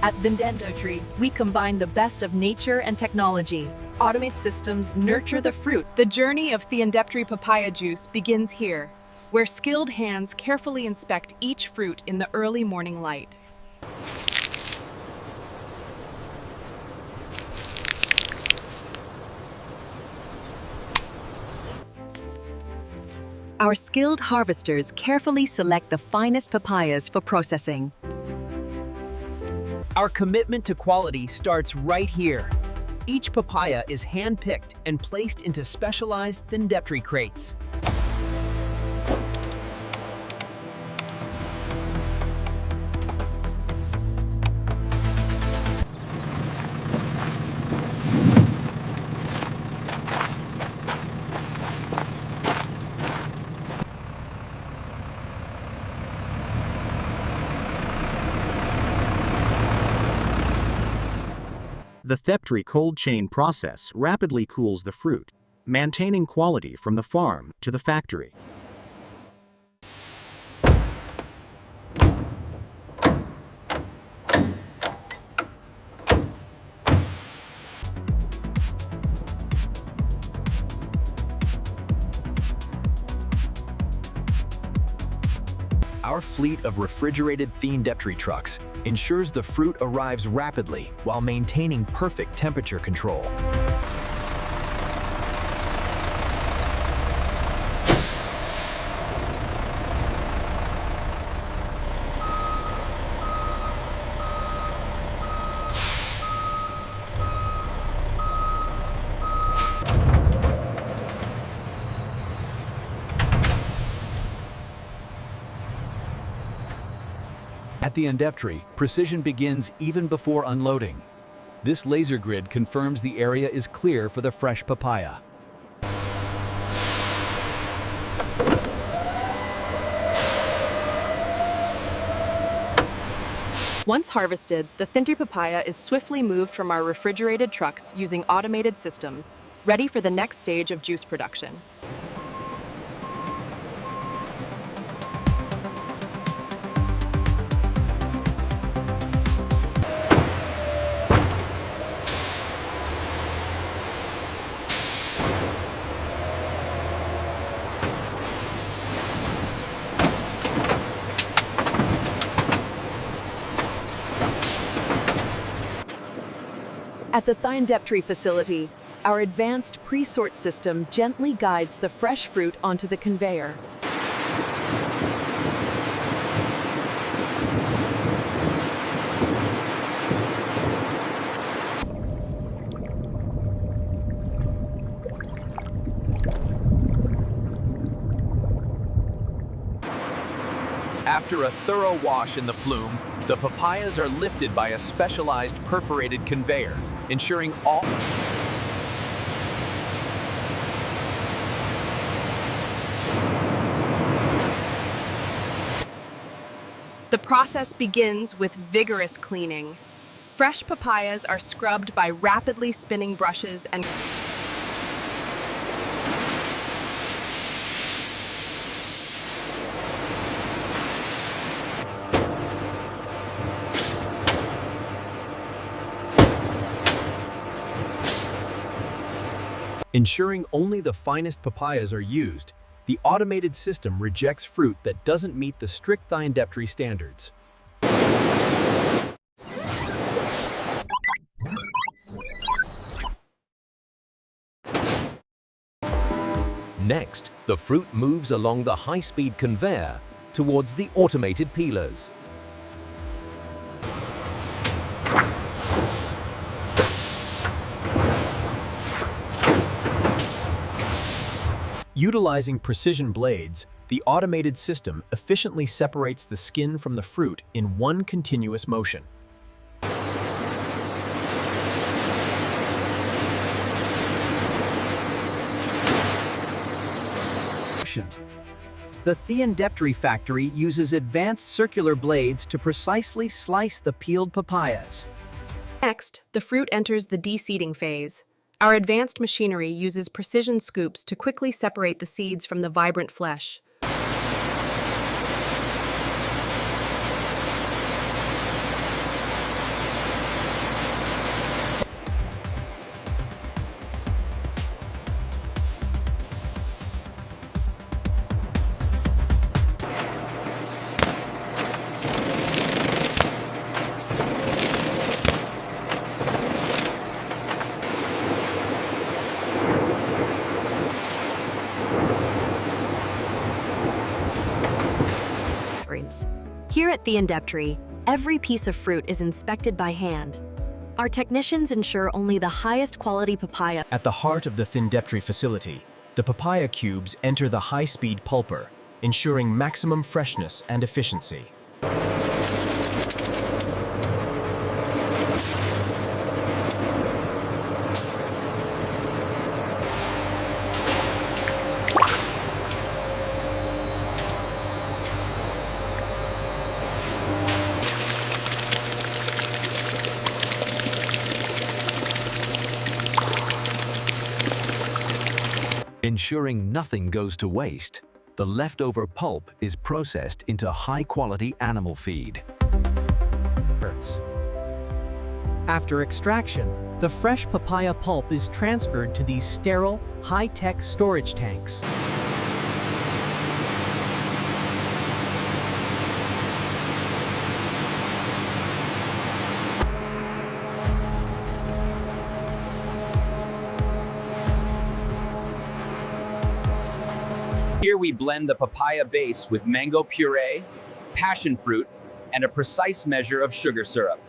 At Tree, we combine the best of nature and technology. Automated systems nurture the fruit. The journey of Thiendeptry papaya juice begins here, where skilled hands carefully inspect each fruit in the early morning light. Our skilled harvesters carefully select the finest papayas for processing. Our commitment to quality starts right here. Each papaya is hand-picked and placed into specialized Thiendeptry crates. The Thiendeptry cold chain process rapidly cools the fruit, maintaining quality from the farm to the factory. Our fleet of refrigerated Thiendeptry trucks ensures the fruit arrives rapidly while maintaining perfect temperature control. At the Thiendeptry, precision begins even before unloading. This laser grid confirms the area is clear for the fresh papaya. Once harvested, the Thiendeptry papaya is swiftly moved from our refrigerated trucks using automated systems, ready for the next stage of juice production. At the Thiendeptry facility, our advanced pre-sort system gently guides the fresh fruit onto the conveyor. After a thorough wash in the flume, the papayas are lifted by a specialized perforated conveyor, ensuring all... The process begins with vigorous cleaning. Fresh papayas are scrubbed by rapidly spinning brushes and Ensuring only the finest papayas are used, the automated system rejects fruit that doesn't meet the strict Thiendeptry standards. Next, the fruit moves along the high-speed conveyor towards the automated peelers. Utilizing precision blades, the automated system efficiently separates the skin from the fruit in one continuous motion. The Thiendeptry factory uses advanced circular blades to precisely slice the peeled papayas. next, the fruit enters the de-seeding phase. Our advanced machinery uses precision scoops to quickly separate the seeds from the vibrant flesh. tolerance. Here at the Indeptry, every piece of fruit is inspected by hand. Our technicians ensure only the highest quality papaya. At the heart of the Thindeptry facility, the papaya cubes enter the high-speed pulper, ensuring maximum freshness and efficiency. Ensuring nothing goes to waste, the leftover pulp is processed into high-quality animal feed. After extraction, the fresh papaya pulp is transferred to these sterile, high-tech storage tanks. Here we blend the papaya base with mango puree, passion fruit, and a precise measure of sugar syrup.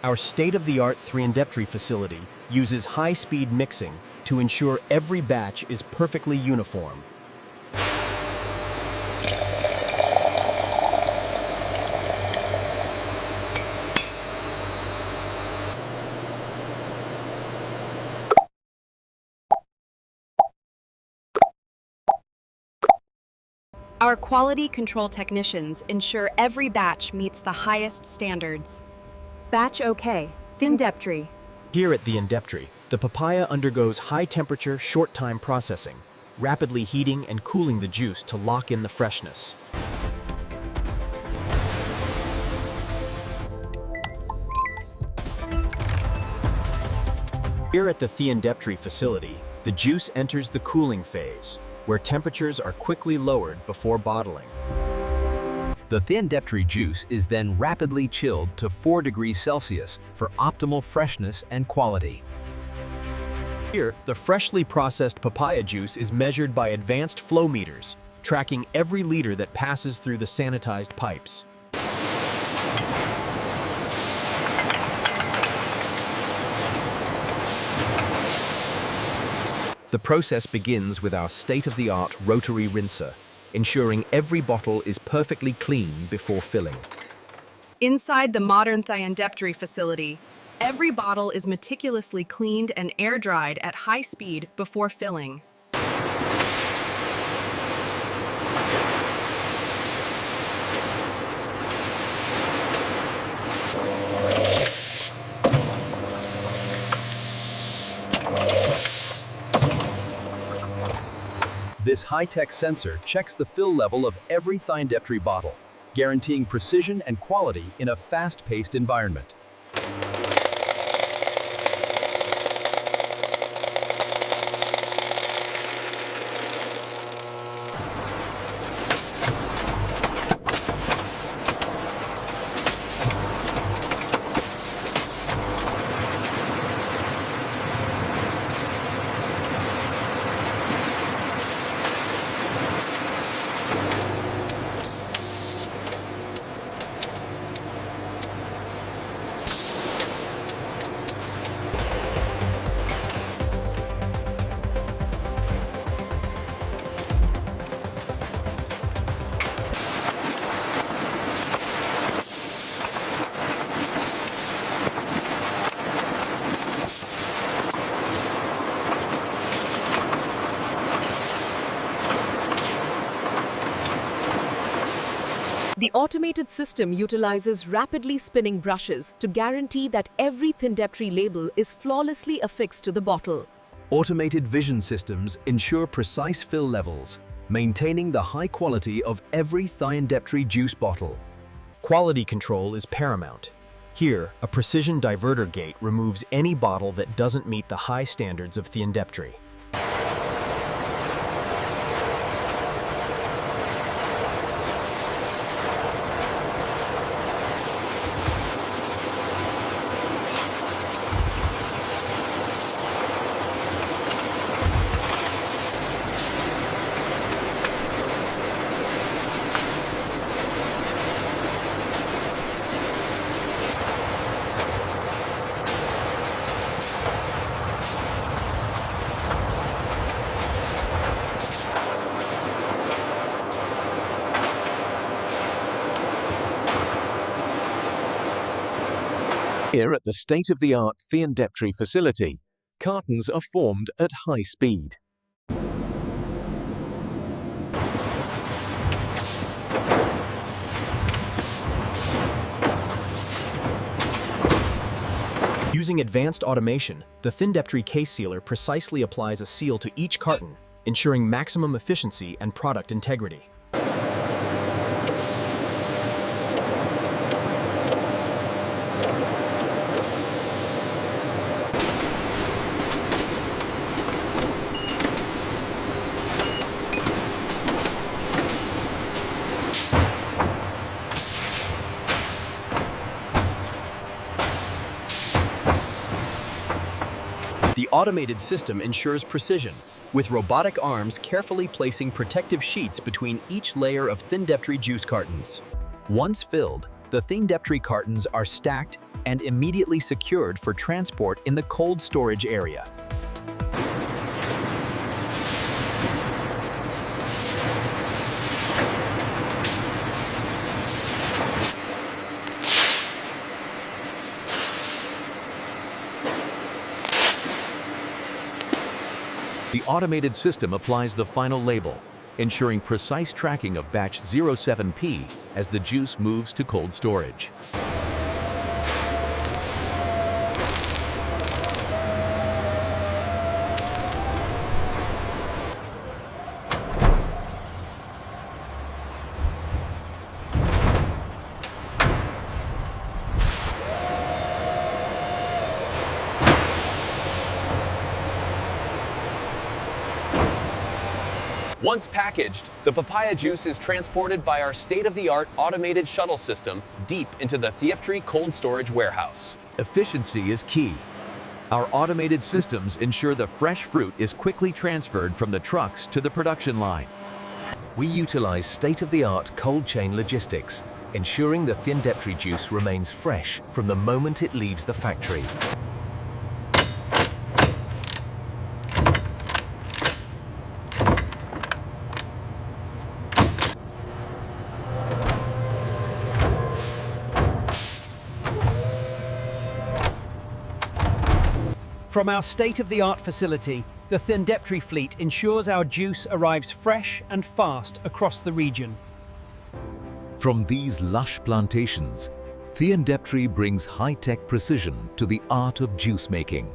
Our state-of-the-art Thindeptry facility uses high-speed mixing to ensure every batch is perfectly uniform. Our quality control technicians ensure every batch meets the highest standards. Batch OK, Thindeptry. Here at the Indeptry, the papaya undergoes high-temperature, short-time processing, rapidly heating and cooling the juice to lock in the freshness. Here at the Thindeptry facility, the juice enters the cooling phase, where temperatures are quickly lowered before bottling. The Thindeptry juice is then rapidly chilled to 4 degrees Celsius for optimal freshness and quality. Here, the freshly processed papaya juice is measured by advanced flow meters, tracking every liter that passes through the sanitized pipes. The process begins with our state-of-the-art rotary rinser, ensuring every bottle is perfectly clean before filling. Inside the modern Thindeptry facility, every bottle is meticulously cleaned and air-dried at high speed before filling. This high-tech sensor checks the fill level of every Thindeptry bottle, guaranteeing precision and quality in a fast-paced environment. The automated system utilizes rapidly spinning brushes to guarantee that every Thindeptry label is flawlessly affixed to the bottle. Automated vision systems ensure precise fill levels, maintaining the high quality of every Thindeptry juice bottle. Quality control is paramount. Here, a precision diverter gate removes any bottle that doesn't meet the high standards of Thindeptry. Here at the state-of-the-art Thiendeptry facility, cartons are formed at high speed. Using advanced automation, the Thiendeptry case sealer precisely applies a seal to each carton, ensuring maximum efficiency and product integrity. The automated system ensures precision, with robotic arms carefully placing protective sheets between each layer of Thiendeptry juice cartons. Once filled, the Thiendeptry cartons are stacked and immediately secured for transport in the cold storage area. The automated system applies the final label, ensuring precise tracking of batch 07P as the juice moves to cold storage. Once packaged, the papaya juice is transported by our state-of-the-art automated shuttle system deep into the Thiendeptry cold storage warehouse. Efficiency is key. Our automated systems ensure the fresh fruit is quickly transferred from the trucks to the production line. We utilize state-of-the-art cold chain logistics, ensuring the Thiendeptry juice remains fresh from the moment it leaves the factory. From our state-of-the-art facility, the Thiendeptry fleet ensures our juice arrives fresh and fast across the region. From these lush plantations, Thiendeptry brings high-tech precision to the art of juice making.